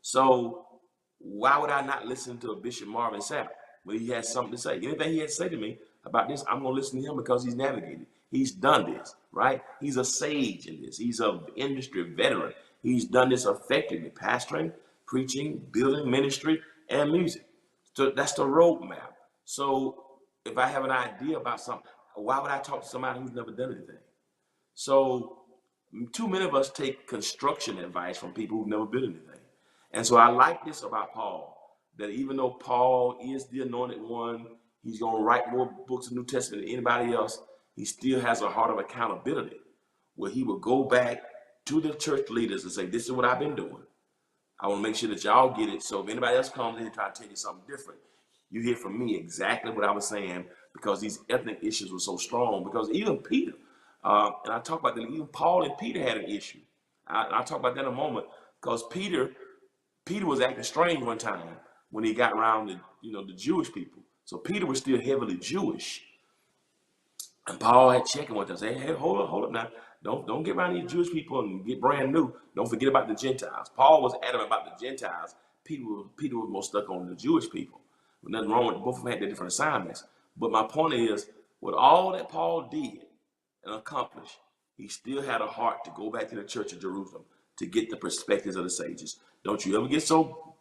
So why would I not listen to a Bishop Marvin Sapp when he has something to say? Anything he has to say to me about this, I'm going to listen to him because he's navigated. He's done this, right? He's a sage in this. He's an industry veteran. He's done this effectively, pastoring, preaching, building ministry, and music. So that's the roadmap. So if I have an idea about something, why would I talk to somebody who's never done anything? So too many of us take construction advice from people who've never built anything. And so I like this about Paul, that even though Paul is the anointed one, he's going to write more books of the New Testament than anybody else, he still has a heart of accountability where he will go back to the church leaders and say, this is what I've been doing. I want to make sure that y'all get it. So if anybody else comes in and try to tell you something different, you hear from me exactly what I was saying, because these ethnic issues were so strong. Because even Peter, and I talk about that, even Paul and Peter had an issue. I'll talk about that in a moment, because Peter was acting strange one time when he got around the Jewish people. So Peter was still heavily Jewish. And Paul had checking with us. Hey, hold up now. Don't get around these Jewish people and get brand new. Don't forget about the Gentiles. Paul was adamant about the Gentiles. Peter was more stuck on the Jewish people. But nothing wrong with both of them, had their different assignments. But my point is, with all that Paul did and accomplished, he still had a heart to go back to the church of Jerusalem to get the perspectives of the sages. Don't you ever get so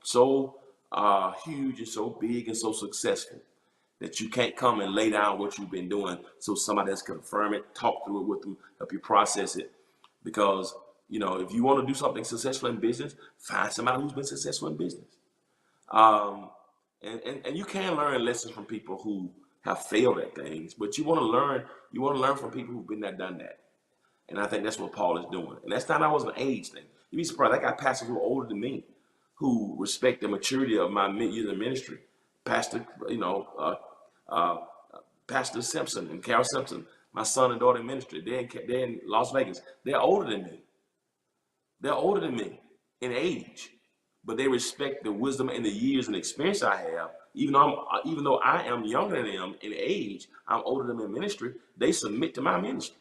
huge and so big and so successful that you can't come and lay down what you've been doing so somebody else can confirm it, talk through it with them, help you process it. Because, if you want to do something successful in business, find somebody who's been successful in business. And you can learn lessons from people who have failed at things, but you want to learn from people who've been there, done that. And I think that's what Paul is doing. And that's not always an age thing. You'd be surprised. I got pastors who are older than me who respect the maturity of my years in ministry. Pastor, Pastor Simpson and Carol Simpson, my son and daughter in ministry, they're in Las Vegas. They're older than me. They're older than me in age, but they respect the wisdom and the years and experience I have. Even though I am younger than them in age, I'm older than them in ministry. They submit to my ministry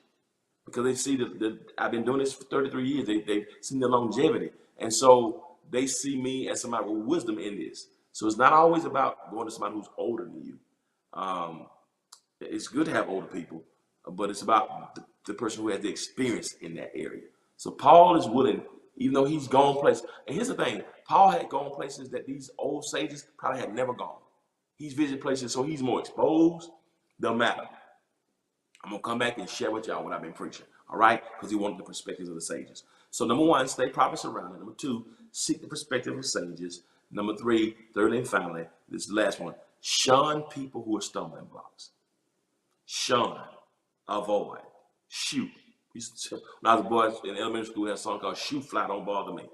because they see that I've been doing this for 33 years. They've seen the longevity, and so they see me as somebody with wisdom in this. So it's not always about going to somebody who's older than you. It's good to have older people, but it's about the person who has the experience in that area. So Paul is willing, even though he's gone places. And here's the thing, Paul had gone places that these old sages probably had never gone. He's visited places, so he's more exposed. Doesn't matter. I'm going to come back and share with y'all what I've been preaching, all right? Because he wanted the perspectives of the sages. So number one, stay prophets around it. Number two, seek the perspective of sages. Number three, thirdly and finally, this is the last one, shun people who are stumbling blocks. Shun, avoid, shoot. When I was a boy in elementary school, we had a song called "Shoe Fly Don't Bother Me."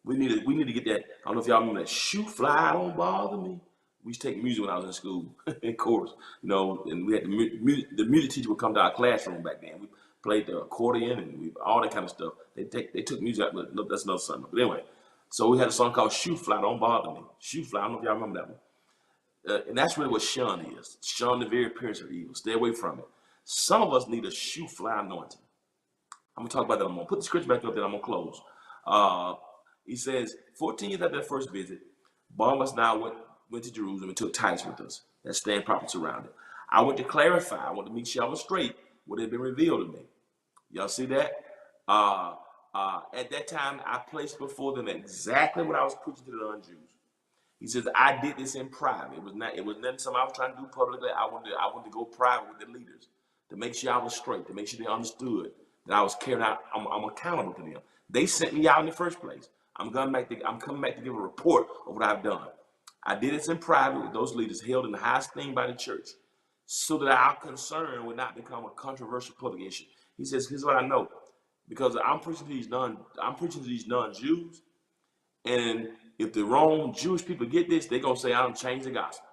We need to get that. I don't know if y'all remember that. Shoe fly don't bother me, we used to take music when I was in school, of course, and we had the music teacher would come to our classroom back then. We played the accordion and all that kind of stuff. They took music out, but no, that's another song. But anyway, so we had a song called "Shoe Fly." Don't bother me. "Shoe Fly." I don't know if y'all remember that one. And that's really what shun is. Shun the very appearance of evil. Stay away from it. Some of us need a shoe fly anointing. I'm gonna talk about that. I'm gonna put the scripture back up, then I'm gonna close. He says, 14 years after their first visit, Barnabas now went to Jerusalem and took Titus with us. That stand prophets around it. I want to clarify. I want to make sure I was straight what had been revealed to me. Y'all see that? At that time, I placed before them exactly what I was preaching to the non-Jews. He says, I did this in private. It was nothing something I was trying to do publicly. I wanted to go private with the leaders to make sure I was straight, to make sure they understood that I was carrying out, I'm accountable to them. They sent me out in the first place. I'm coming back to give a report of what I've done. I did this in private with those leaders held in the highest esteem by the church, so that our concern would not become a controversial public issue. He says, here's what I know. Because I'm preaching to these non-Jews, and if the wrong Jewish people get this, they're gonna say I don't change the gospel.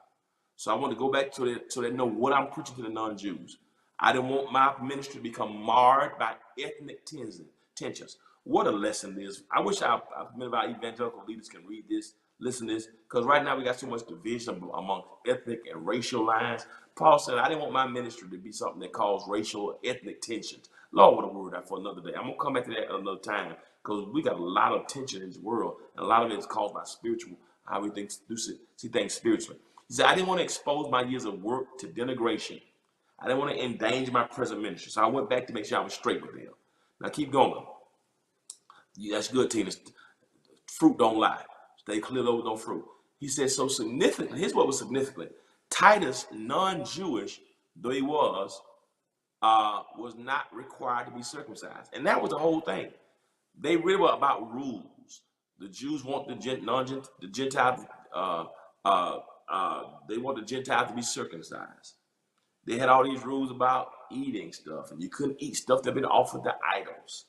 So I want to go back so they know what I'm preaching to the non-Jews. I didn't want my ministry to become marred by ethnic tensions. What a lesson it is. I wish many of our evangelical leaders can read this, listen to this, because right now we got so much division among ethnic and racial lines. Paul said, I didn't want my ministry to be something that caused racial or ethnic tensions. Lord, what a word for another day. I'm going to come back to that another time, because we got a lot of tension in this world, and a lot of it is caused by spiritual, how we see things spiritually. He said, I didn't want to expose my years of work to denigration. I didn't want to endanger my present ministry. So I went back to make sure I was straight with them. Now keep going. Yeah, that's good, Tina. Fruit don't lie. Stay clear over no fruit. He says, so significant. Here's what was significant. Titus, non-Jewish though he was not required to be circumcised. And that was the whole thing. They really were about rules. The Jews want the Gentiles, they want the Gentiles to be circumcised. They had all these rules about eating stuff, and you couldn't eat stuff that had been offered to idols.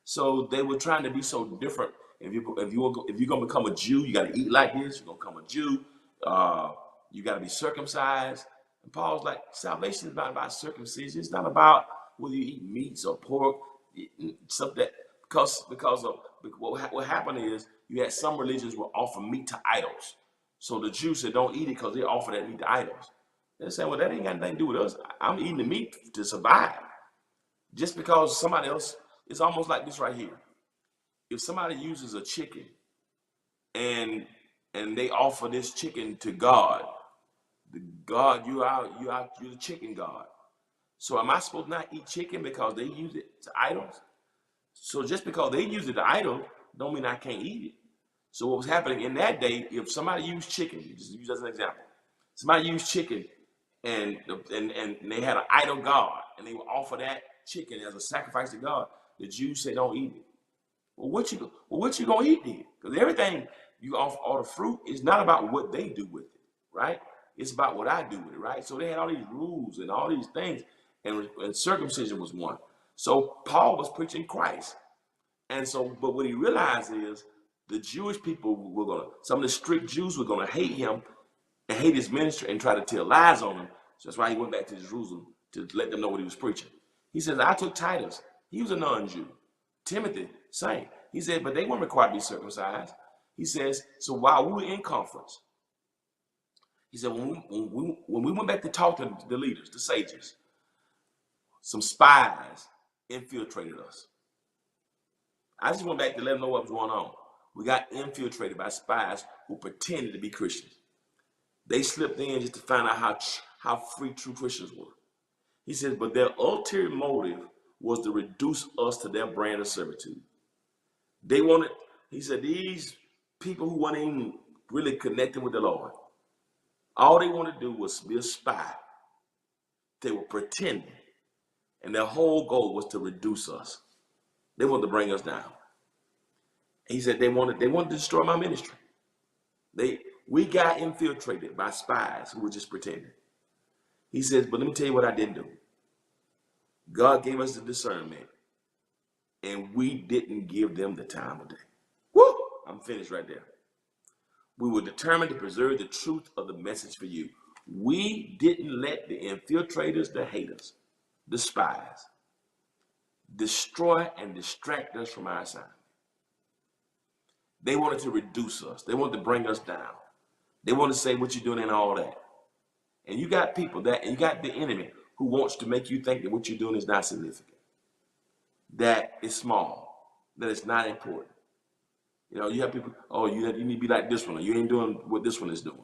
So they were trying to be so different. If you're gonna become a Jew, you got to eat like this. You're gonna become a Jew. You got to be circumcised. And Paul's like, salvation is not about circumcision. It's not about whether you eat meats or pork. Stuff that because of what happened is you had some religions will offer meat to idols. So the Jews said don't eat it because they offer that meat to idols. They're saying, well, that ain't got nothing to do with us. I'm eating the meat to survive. Just because somebody else, it's almost like this right here. If somebody uses a chicken and they offer this chicken to God, you're the chicken God. So am I supposed to not eat chicken because they use it to idols? So just because they use it to idols, don't mean I can't eat it. So what was happening in that day, if somebody used chicken, just use as an example, somebody used chicken and they had an idol god, and they would offer that chicken as a sacrifice to God, the Jews say don't eat it. Well, what you gonna eat then? Because everything you offer, all the fruit, is not about what they do with it, right? It's about what I do with it, right? So they had all these rules and all these things, and circumcision was one. So Paul was preaching Christ, and so, but what he realized is the Jewish people some of the strict Jews were gonna hate him and hate his ministry and try to tell lies on him. So that's why he went back to Jerusalem to let them know what he was preaching. He says, I took Titus. He was a non-Jew. Timothy, same. He said, but they weren't required to be circumcised. He says, so while we were in conference, he said, when we went back to talk to the leaders, the sages, some spies infiltrated us. I just went back to let them know what was going on. We got infiltrated by spies who pretended to be Christians. They slipped in just to find out how free true Christians were. He says, but their ulterior motive was to reduce us to their brand of servitude. They wanted, he said, these people who weren't even really connected with the Lord, all they wanted to do was be a spy. They were pretending. And their whole goal was to reduce us. They wanted to bring us down. He said they wanted to destroy my ministry. We got infiltrated by spies who were just pretending. He says, but let me tell you what I didn't do. God gave us the discernment, and we didn't give them the time of day. Woo! I'm finished right there. We were determined to preserve the truth of the message for you. We didn't let the infiltrators, the haters, the spies, destroy and distract us from our assignment. They wanted to reduce us. They wanted to bring us down. They want to say what you're doing and all that. And you got people and you got the enemy who wants to make you think that what you're doing is not significant, that it's small, that it's not important. You know, you have people, oh, you need to be like this one, or you ain't doing what this one is doing.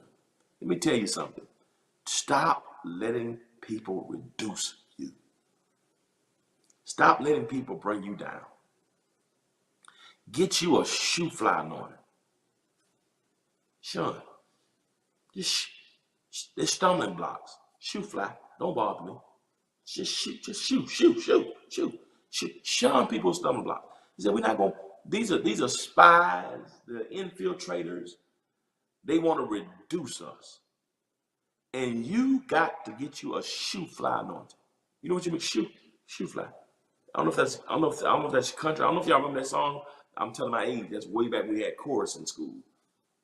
Let me tell you something. Stop letting people reduce you. Stop letting people bring you down. Get you a shoe fly anointing. Sean, there's stumbling blocks. Shoe fly, don't bother me. Just shoot. Shun people's stumbling blocks. He said, we're not going, these are spies, the infiltrators. They want to reduce us. And you got to get you a shoe fly anointing. You know what you mean? Shoe fly. I don't know if that's country. I don't know if y'all remember that song. I'm telling my age. That's way back when we had chorus in school.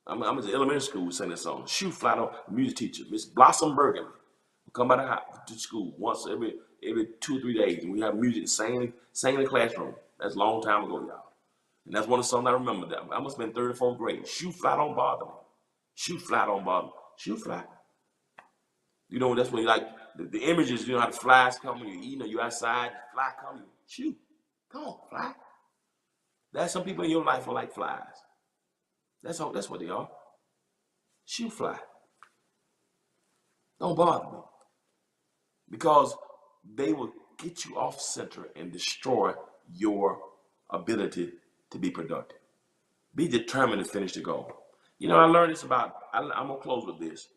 I'm in elementary school. We sang that song. Shoe fly. Music teacher, Miss Blossom Bergen, would come by to school once every 2 or 3 days, and we have music sang in the classroom. That's a long time ago, y'all. And that's one of the songs I remember. That I must have been 3rd or 4th grade. Shoe fly don't bother me. Shoe fly don't bother me. Shoe fly. You know, that's when you like the images, you know how the flies come when you're eating or you're outside, the fly come, shoot. Come on, fly. That's some people in your life are like flies. That's what they are. Shoe fly. Don't bother me. Because they will get you off center and destroy your ability to be productive. Be determined to finish the goal. You know, I learned this I'm gonna close with this.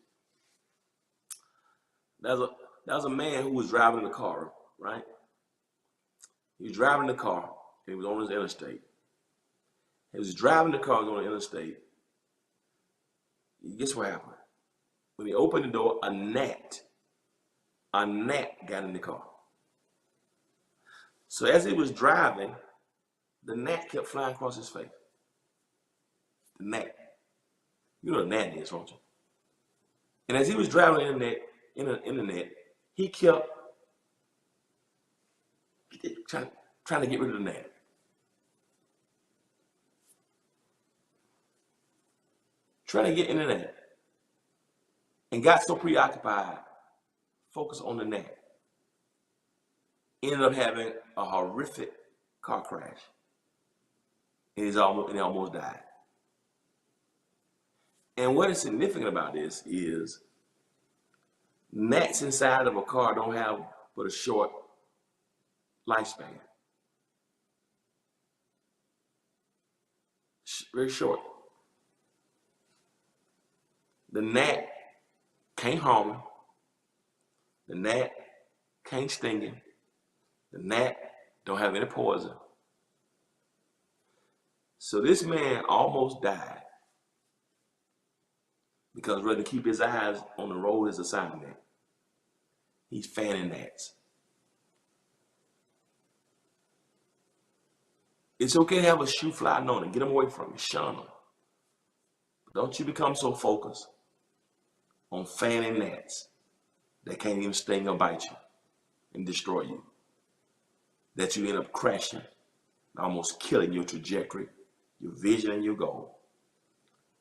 That was a man who was driving in the car, right? He was driving the car. He was on his interstate. He was driving the car on the interstate. Guess what happened? When he opened the door, a gnat got in the car. So as he was driving, the gnat kept flying across his face. The gnat. You know what a gnat is, don't you? And as he was driving in the net, he kept trying to get rid of the gnat. Trying to get in the net. And got so preoccupied, focused on the gnat. Ended up having a horrific car crash. And he almost died. And what is significant about this is gnats inside of a car don't have but a short lifespan. Very short. The gnat can't harm him. The gnat can't sting him. The gnat don't have any poison. So this man almost died because rather than keep his eyes on the road as assignment, he's fanning gnats. It's okay to have a shoe fly anointing. Get them away from you. Shun them. But don't you become so focused on fanning gnats that can't even sting or bite you and destroy you, that you end up crashing, almost killing your trajectory, your vision, and your goal.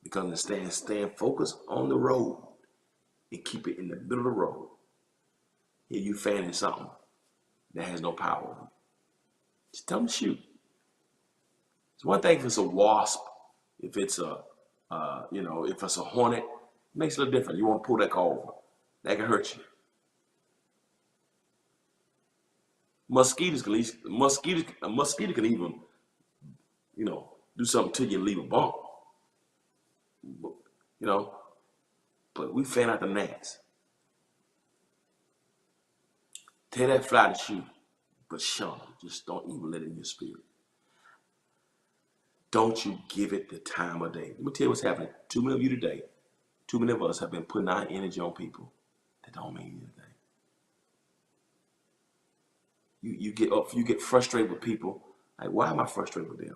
Because instead, stand focused on the road and keep it in the middle of the road. Here you fanning something that has no power on you. Just tell them to shoot. It's one thing if it's a wasp, if it's if it's a hornet, it makes a little different. You want to pull that car over. That can hurt you. A mosquito can even, do something to you and leave a bump. But we fan out the gnats. Tell that fly to shoot, but shun them. Just don't even let it in your spirit. Don't you give it the time of day. Let me tell you what's happening. Too many of you today, too many of us have been putting our energy on people that don't mean anything. You get frustrated with people. Like, why am I frustrated with them?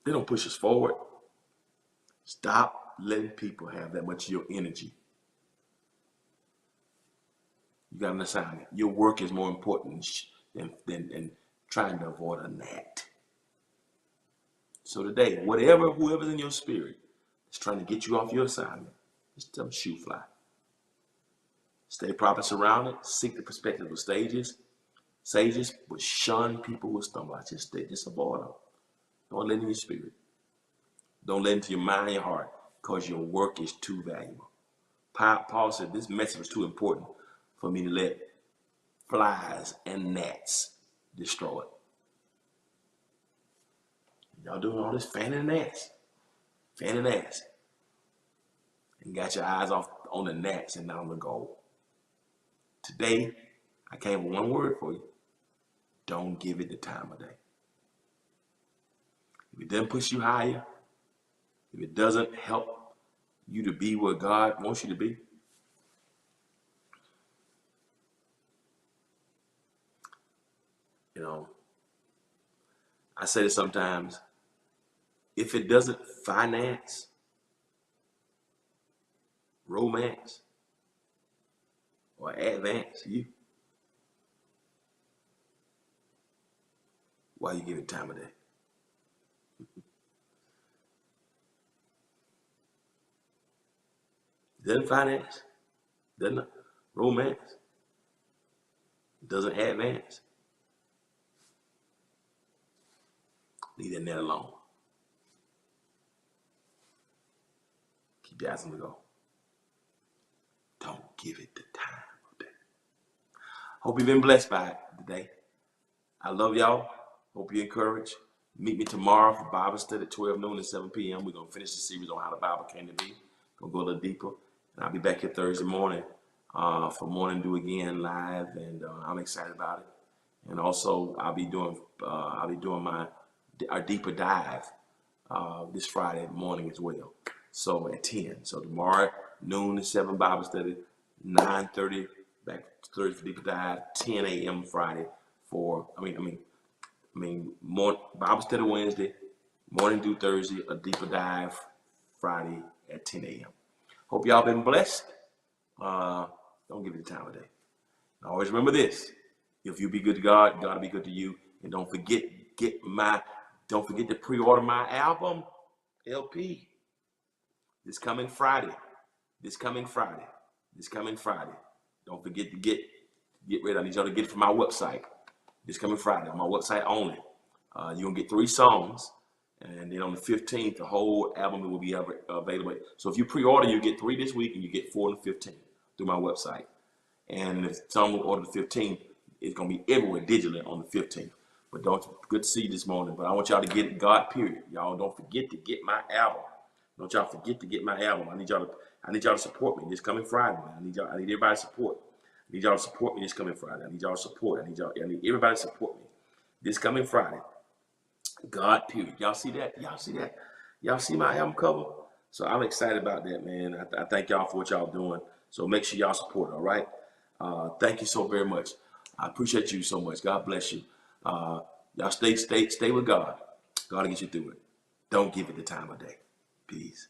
They don't push us forward. Stop letting people have that much of your energy. You got an assignment. Your work is more important than trying to avoid a gnat. So today, whoever's in your spirit is trying to get you off your assignment, just tell them shoot fly. Stay properly surrounded. Seek the perspective of sages, but shun people who stumble. Just avoid them. Don't let in your spirit. Don't let into your mind and your heart, because your work is too valuable. Paul said this message was too important for me to let flies and gnats destroy it. Y'all doing all this fanning gnats, and got your eyes off on the gnats and not on the goal. Today, I came with one word for you. Don't give it the time of day. If it doesn't push you higher, if it doesn't help you to be where God wants you to be, I say this sometimes, if it doesn't finance, romance, or advance you, why you give it time of day? Doesn't finance, doesn't romance, doesn't advance, leave that net alone. Keep asking to go. Don't give it the time of day. Hope you've been blessed by it today. I love y'all. Hope you're encouraged. Meet me tomorrow for Bible study at 12 noon and 7 p.m. We're going to finish the series on how the Bible came to be. Going to go a little deeper. And I'll be back here Thursday morning for Morning Dew Again live. And I'm excited about it. And also, I'll be doing our deeper dive this Friday morning as well. So at 10. So tomorrow, noon to 7 Bible study, 9:30 back to Thursday for deeper dive, 10 a.m. Friday for Bible study Wednesday, Morning Dew Thursday, a deeper dive Friday at 10 a.m. Hope y'all been blessed. Don't give it the time of day. And always remember this: if you be good to God, God will be good to you. And don't forget to pre-order my album, LP. This coming Friday. Don't forget to get ready. I need y'all to get it from my website. This coming Friday on my website only. You're gonna get 3 songs, and then on the 15th, the whole album will be available. So if you pre-order, you get 3 this week, and you get 4 on the 15th through my website. And if someone order the 15th, it's gonna be everywhere digitally on the 15th. But good to see you this morning. But I want y'all to get it, God, period. Y'all don't forget to get my album. Don't y'all forget to get my album. I need y'all to support me this coming Friday, man. I need everybody's support. I need y'all to support me this coming Friday. I need y'all to support. I need everybody to support me this coming Friday. God, period. Y'all see that? Y'all see my album cover? So I'm excited about that, man. I thank y'all for what y'all doing. So make sure y'all support, all right? Thank you so very much. I appreciate you so much. God bless you. Y'all stay with God. God will get you through it. Don't give it the time of day. Peace.